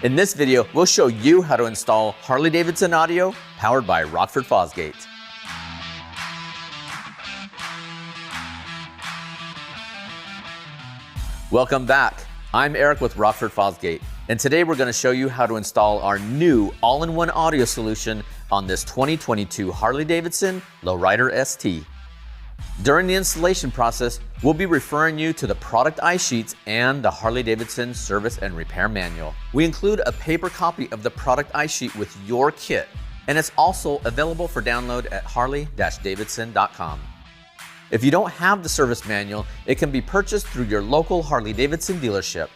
In this video, we'll show you how to install Harley-Davidson audio powered by Rockford Fosgate. Welcome back. I'm Eric with Rockford Fosgate, and today we're going to show you how to install our new all-in-one audio solution on this 2022 Harley-Davidson Lowrider ST. During the installation process, we'll be referring you to the product iSheets and the Harley-Davidson Service and Repair Manual. We include a paper copy of the product iSheet with your kit, and it's also available for download at harley-davidson.com. If you don't have the service manual, it can be purchased through your local Harley-Davidson dealership.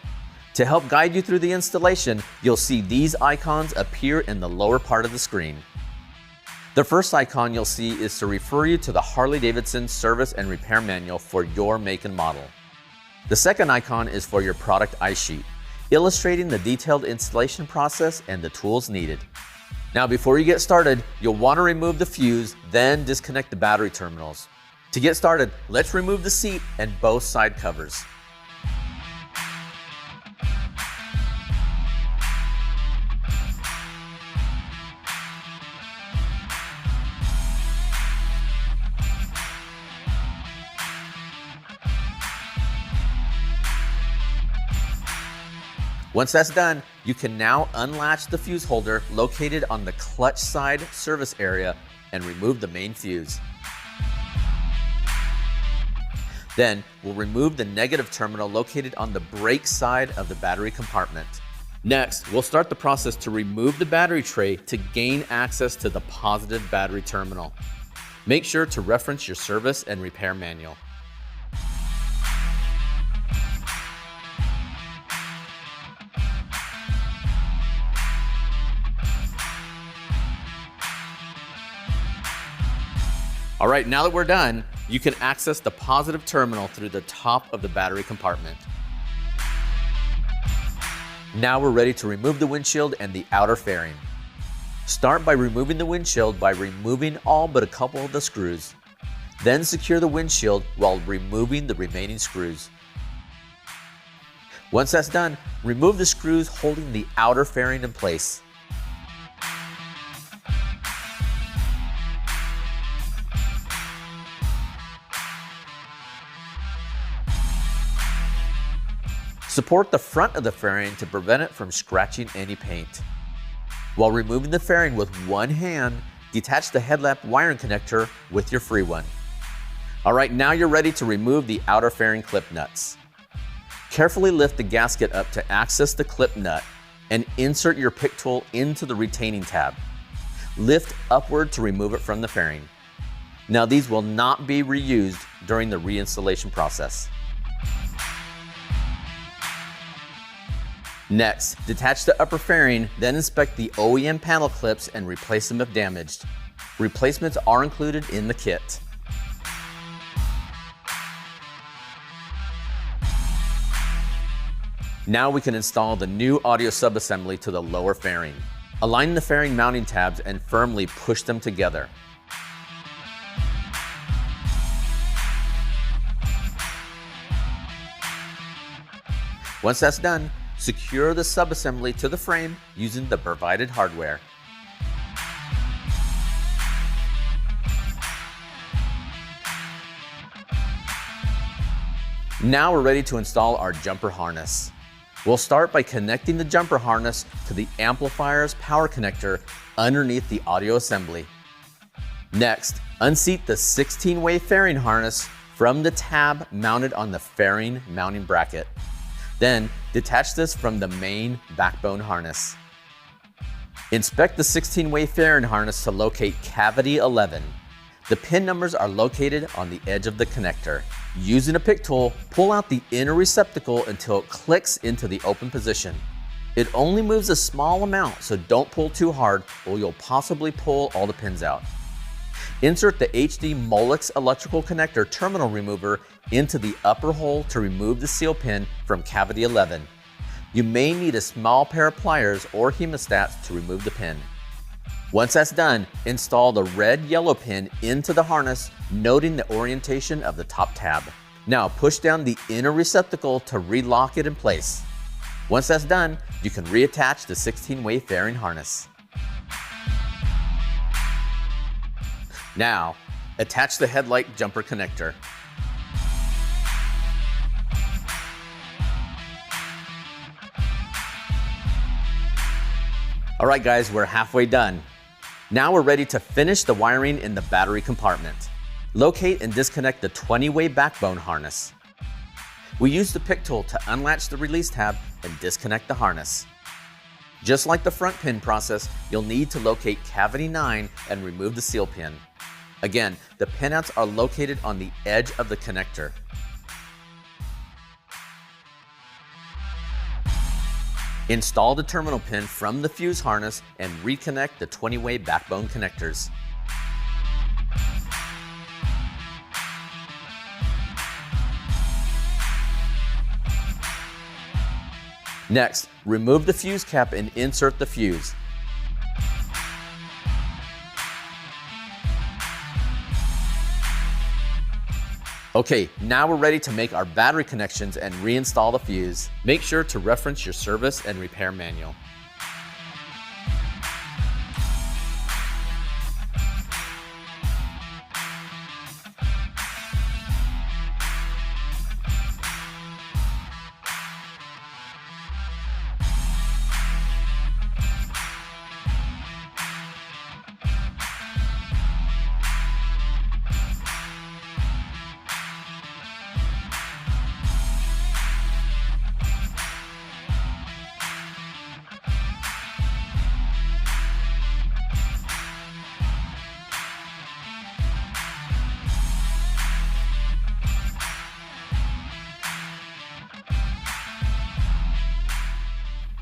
To help guide you through the installation, you'll see these icons appear in the lower part of the screen. The first icon you'll see is to refer you to the Harley-Davidson Service and Repair Manual for your make and model. The second icon is for your product iSheet, illustrating the detailed installation process and the tools needed. Now, before you get started, you'll want to remove the fuse, then disconnect the battery terminals. To get started, let's remove the seat and both side covers. Once that's done, you can now unlatch the fuse holder located on the clutch side service area and remove the main fuse. Then we'll remove the negative terminal located on the brake side of the battery compartment. Next, we'll start the process to remove the battery tray to gain access to the positive battery terminal. Make sure to reference your service and repair manual. All right, now that we're done, you can access the positive terminal through the top of the battery compartment. Now we're ready to remove the windshield and the outer fairing. Start by removing the windshield by removing all but a couple of the screws. Then secure the windshield while removing the remaining screws. Once that's done, remove the screws holding the outer fairing in place. Support the front of the fairing to prevent it from scratching any paint. While removing the fairing with one hand, detach the headlamp wiring connector with your free one. All right, now you're ready to remove the outer fairing clip nuts. Carefully lift the gasket up to access the clip nut and insert your pick tool into the retaining tab. Lift upward to remove it from the fairing. Now these will not be reused during the reinstallation process. Next, detach the upper fairing, then inspect the OEM panel clips and replace them if damaged. Replacements are included in the kit. Now we can install the new audio subassembly to the lower fairing. Align the fairing mounting tabs and firmly push them together. Once that's done, secure the subassembly to the frame using the provided hardware. Now we're ready to install our jumper harness. We'll start by connecting the jumper harness to the amplifier's power connector underneath the audio assembly. Next, unseat the 16-way fairing harness from the tab mounted on the fairing mounting bracket. Then, detach this from the main backbone harness. Inspect the 16-way fairing harness to locate cavity 11. The pin numbers are located on the edge of the connector. Using a pick tool, pull out the inner receptacle until it clicks into the open position. It only moves a small amount, so don't pull too hard or you'll possibly pull all the pins out. Insert the HD Molex electrical connector terminal remover into the upper hole to remove the seal pin from cavity 11. You may need a small pair of pliers or hemostats to remove the pin. Once that's done, install the red-yellow pin into the harness, noting the orientation of the top tab. Now push down the inner receptacle to relock it in place. Once that's done, you can reattach the 16-way fairing harness. Now, attach the headlight jumper connector. All right guys, we're halfway done. Now we're ready to finish the wiring in the battery compartment. Locate and disconnect the 20-way backbone harness. We use the pick tool to unlatch the release tab and disconnect the harness. Just like the front pin process, you'll need to locate cavity 9 and remove the seal pin. Again, the pinouts are located on the edge of the connector. Install the terminal pin from the fuse harness and reconnect the 20-way backbone connectors. Next, remove the fuse cap and insert the fuse. Okay, now we're ready to make our battery connections and reinstall the fuse. Make sure to reference your service and repair manual.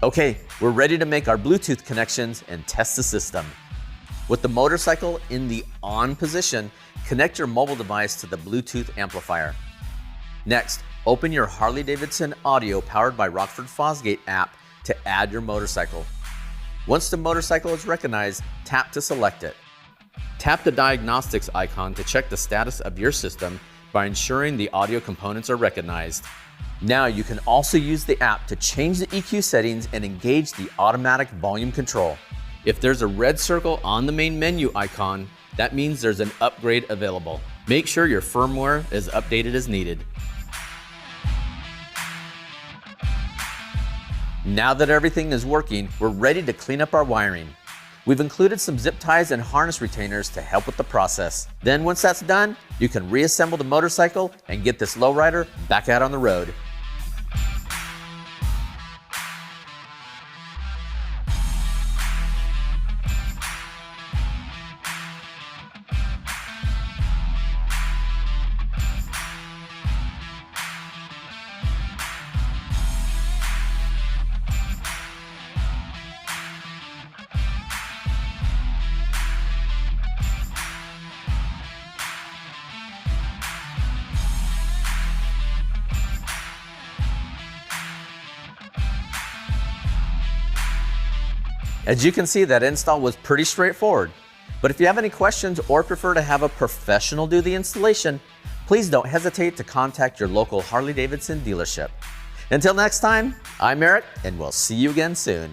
Okay, we're ready to make our Bluetooth connections and test the system. With the motorcycle in the on position, connect your mobile device to the Bluetooth amplifier. Next, open your Harley-Davidson audio powered by Rockford Fosgate app to add your motorcycle. Once the motorcycle is recognized, tap to select it. Tap the diagnostics icon to check the status of your system by ensuring the audio components are recognized. Now you can also use the app to change the EQ settings and engage the automatic volume control. If there's a red circle on the main menu icon, that means there's an upgrade available. Make sure your firmware is updated as needed. Now that everything is working, we're ready to clean up our wiring. We've included some zip ties and harness retainers to help with the process. Then once that's done, you can reassemble the motorcycle and get this lowrider back out on the road. As you can see, that install was pretty straightforward. But if you have any questions or prefer to have a professional do the installation, please don't hesitate to contact your local Harley-Davidson dealership. Until next time, I'm Eric, and we'll see you again soon.